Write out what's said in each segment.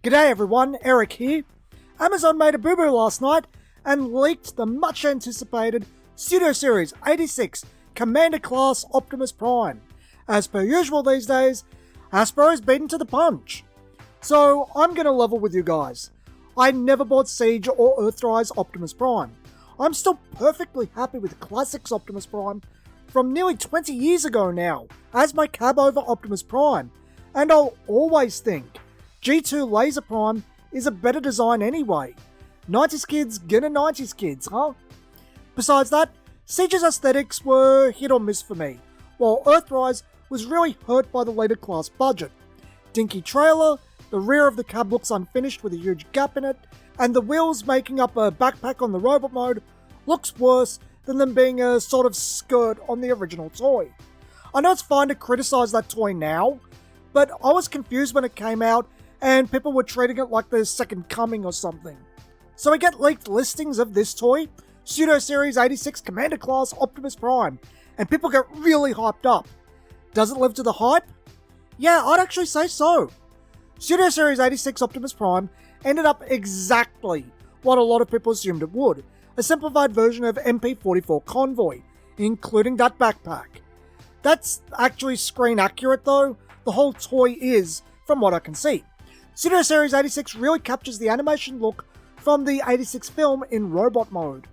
G'day everyone, Eric here. Amazon made a boo-boo last night and leaked the much anticipated Studio Series 86 Commander Class Optimus Prime. As per usual these days, Hasbro's beaten to the punch. So I'm going to level with you guys. I never bought Siege or Earthrise Optimus Prime. I'm still perfectly happy with Classics Optimus Prime from nearly 20 years ago now as my cab over Optimus Prime, and I'll always think G2 Laser Prime is a better design anyway. 90s kids gonna 90s kids, huh? Besides that, Siege's aesthetics were hit or miss for me, while Earthrise was really hurt by the later class budget. Dinky trailer, the rear of the cab looks unfinished with a huge gap in it, and the wheels making up a backpack on the robot mode looks worse than them being a sort of skirt on the original toy. I know it's fine to criticize that toy now, but I was confused when it came out and people were treating it like the second coming or something. So we get leaked listings of this toy, Studio Series 86 Commander Class Optimus Prime, and people get really hyped up. Does it live to the hype? Yeah, I'd actually say so. Studio Series 86 Optimus Prime ended up exactly what a lot of people assumed it would, a simplified version of MP44 Convoy, including that backpack. That's actually screen accurate though, the whole toy is, from what I can see. Studio Series 86 really captures the animation look from the 86 film in robot mode.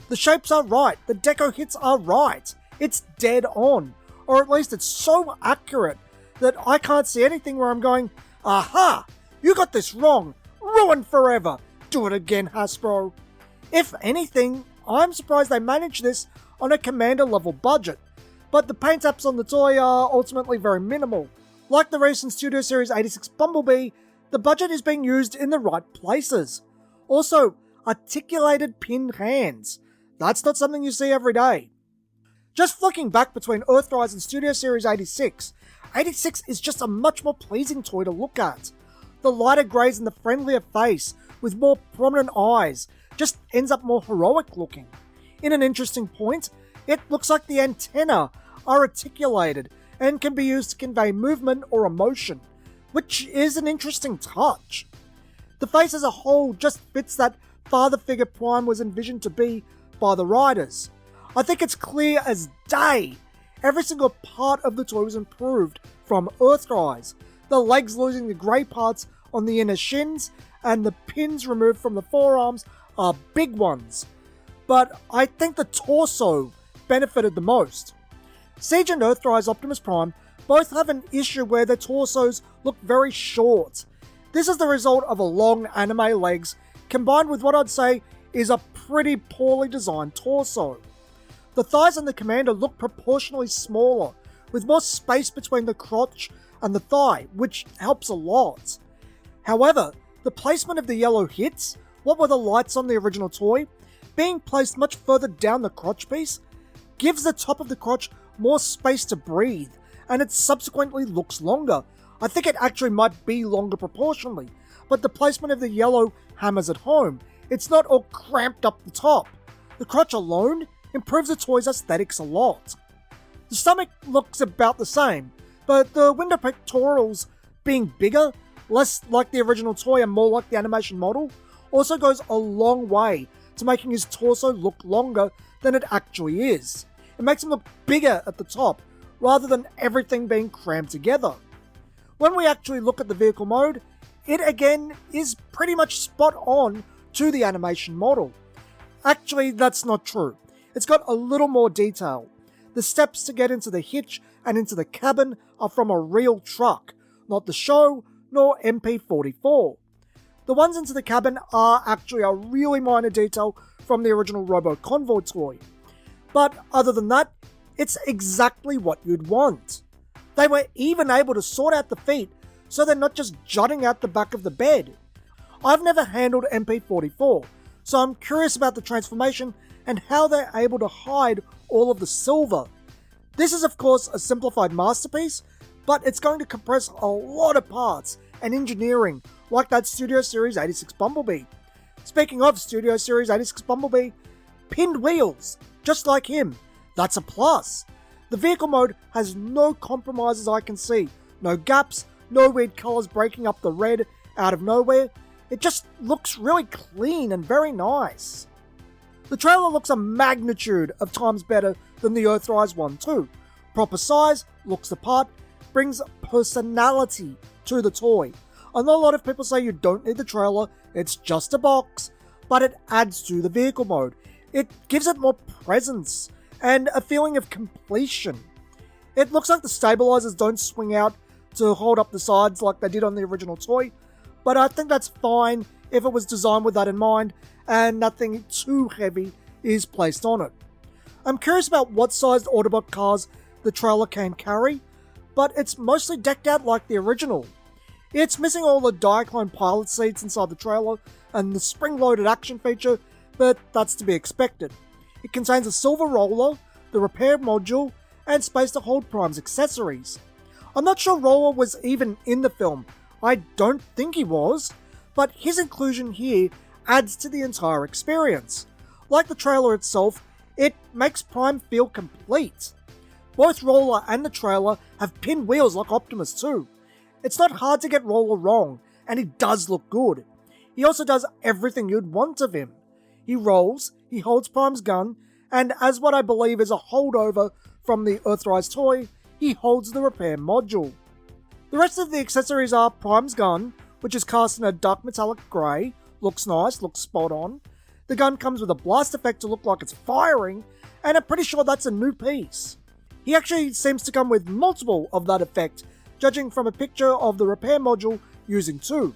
The shapes are right, the deco hits are right, it's dead on, or at least it's so accurate that I can't see anything where I'm going, aha, you got this wrong, ruined forever, do it again Hasbro. If anything, I'm surprised they managed this on a Commander level budget, but the paint apps on the toy are ultimately very minimal. Like the recent Studio Series 86 Bumblebee, the budget is being used in the right places. Also, articulated pinned hands. That's not something you see every day. Just flicking back between Earthrise and Studio Series 86, 86 is just a much more pleasing toy to look at. The lighter greys and the friendlier face, with more prominent eyes, just ends up more heroic looking. In an interesting point, it looks like the antennae are articulated and can be used to convey movement or emotion, which is an interesting touch. The face as a whole just fits that father figure Prime was envisioned to be by the writers. I think it's clear as day. Every single part of the toy was improved from Earthrise. The legs losing the grey parts on the inner shins and the pins removed from the forearms are big ones. But I think the torso benefited the most. Siege and Earthrise Optimus Prime both have an issue where their torsos look very short. This is the result of a long anime legs combined with what I'd say is a pretty poorly designed torso. The thighs on the Commander look proportionally smaller, with more space between the crotch and the thigh, which helps a lot. However, the placement of the yellow hits, what were the lights on the original toy, being placed much further down the crotch piece, gives the top of the crotch more space to breathe, and it subsequently looks longer. I think it actually might be longer proportionally, but the placement of the yellow hammers it home. It's not all cramped up the top. The crotch alone improves the toy's aesthetics a lot. The stomach looks about the same, but the window pectorals being bigger, less like the original toy and more like the animation model, also goes a long way to making his torso look longer than it actually is. It makes him look bigger at the top, rather than everything being crammed together. When we actually look at the vehicle mode, it again is pretty much spot on to the animation model. Actually, that's not true. It's got a little more detail. The steps to get into the hitch and into the cabin are from a real truck, not the show nor MP44. The ones into the cabin are actually a really minor detail from the original Robo Convoy toy. But other than that, it's exactly what you'd want. They were even able to sort out the feet so they're not just jutting out the back of the bed. I've never handled MP44, so I'm curious about the transformation and how they're able to hide all of the silver. This is of course a simplified masterpiece, but it's going to compress a lot of parts and engineering like that Studio Series 86 Bumblebee. Speaking of Studio Series 86 Bumblebee, pinned wheels, just like him. That's a plus. The vehicle mode has no compromises I can see. No gaps, no weird colours breaking up the red, out of nowhere. It just looks really clean and very nice. The trailer looks a magnitude of times better than the Earthrise one too. Proper size, looks the part, brings personality to the toy. I know a lot of people say you don't need the trailer, it's just a box, but it adds to the vehicle mode. It gives it more presence and a feeling of completion. It looks like the stabilizers don't swing out to hold up the sides like they did on the original toy, but I think that's fine if it was designed with that in mind and nothing too heavy is placed on it. I'm curious about what sized Autobot cars the trailer can carry, but it's mostly decked out like the original. It's missing all the Diaclone pilot seats inside the trailer and the spring-loaded action feature, but that's to be expected. It contains a silver roller, the repair module, and space to hold Prime's accessories. I'm not sure Roller was even in the film. I don't think he was, but his inclusion here adds to the entire experience. Like the trailer itself, it makes Prime feel complete. Both Roller and the trailer have pinwheels like Optimus too. It's not hard to get Roller wrong, and he does look good. He also does everything you'd want of him. He rolls, he holds Prime's gun, and as what I believe is a holdover from the Earthrise toy, he holds the repair module. The rest of the accessories are Prime's gun, which is cast in a dark metallic grey, looks nice, looks spot on. The gun comes with a blast effect to look like it's firing, and I'm pretty sure that's a new piece. He actually seems to come with multiple of that effect, judging from a picture of the repair module using two.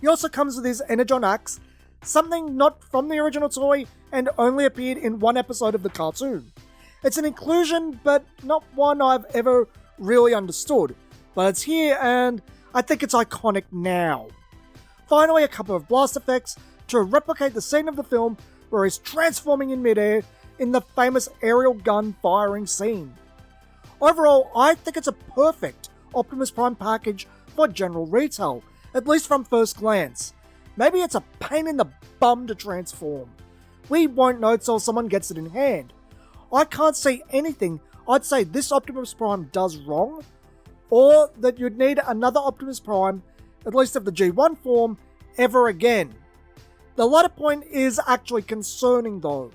He also comes with his Energon axe, something not from the original toy and only appeared in one episode of the cartoon. It's an inclusion, but not one I've ever really understood, but it's here and I think it's iconic now. Finally, a couple of blast effects to replicate the scene of the film where he's transforming in midair in the famous aerial gun firing scene. Overall, I think it's a perfect Optimus Prime package for general retail, at least from first glance. Maybe it's a pain in the bum to transform. We won't know till someone gets it in hand. I can't see anything I'd say this Optimus Prime does wrong, or that you'd need another Optimus Prime, at least of the G1 form, ever again. The latter point is actually concerning though.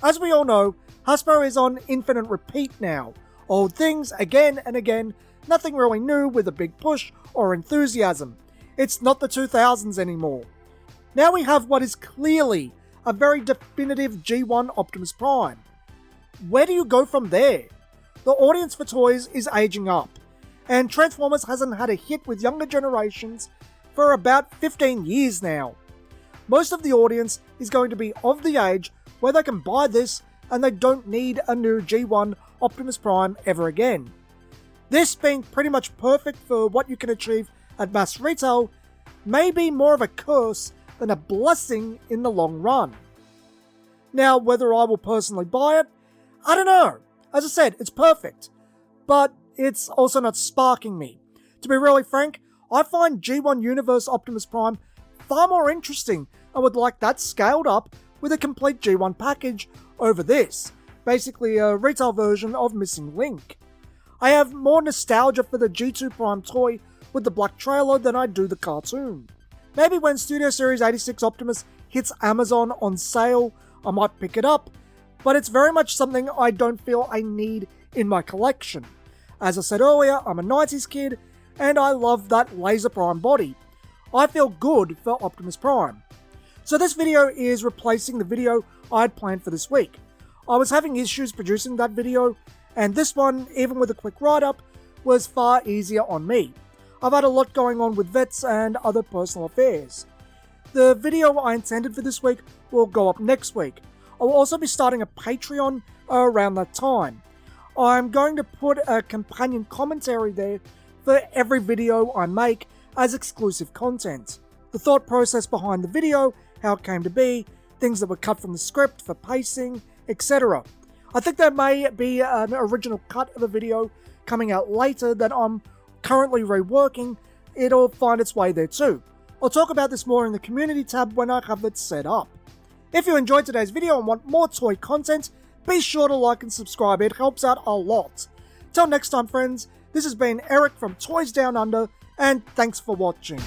As we all know, Hasbro is on infinite repeat now. Old things again and again, nothing really new with a big push or enthusiasm. It's not the 2000s anymore. Now we have what is clearly a very definitive G1 Optimus Prime. Where do you go from there? The audience for toys is aging up, and Transformers hasn't had a hit with younger generations for about 15 years now. Most of the audience is going to be of the age where they can buy this and they don't need a new G1 Optimus Prime ever again. This being pretty much perfect for what you can achieve at mass retail may be more of a curse than a blessing in the long run. Now, whether I will personally buy it, I don't know. As I said, it's perfect, but it's also not sparking me. To be really frank, I find G1 Universe Optimus Prime far more interesting and would like that scaled up with a complete G1 package over this, basically a retail version of Missing Link. I have more nostalgia for the G2 Prime toy with the black trailer than I do the cartoon. Maybe when Studio Series 86 Optimus hits Amazon on sale, I might pick it up, but it's very much something I don't feel I need in my collection. As I said earlier, I'm a 90s kid, and I love that Laser Prime body. I feel good for Optimus Prime. So this video is replacing the video I had planned for this week. I was having issues producing that video, and this one, even with a quick write-up, was far easier on me. I've had a lot going on with vets and other personal affairs. The video I intended for this week will go up next week. I will also be starting a Patreon around that time. I'm going to put a companion commentary there for every video I make as exclusive content. The thought process behind the video, how it came to be, things that were cut from the script for pacing, etc. I think there may be an original cut of a video coming out later that I'm currently reworking. It'll find its way there too. I'll talk about this more in the community tab when I have it set up. If you enjoyed today's video and want more toy content, be sure to like and subscribe, it helps out a lot. Till next time friends, this has been Eric from Toys Down Under, and thanks for watching.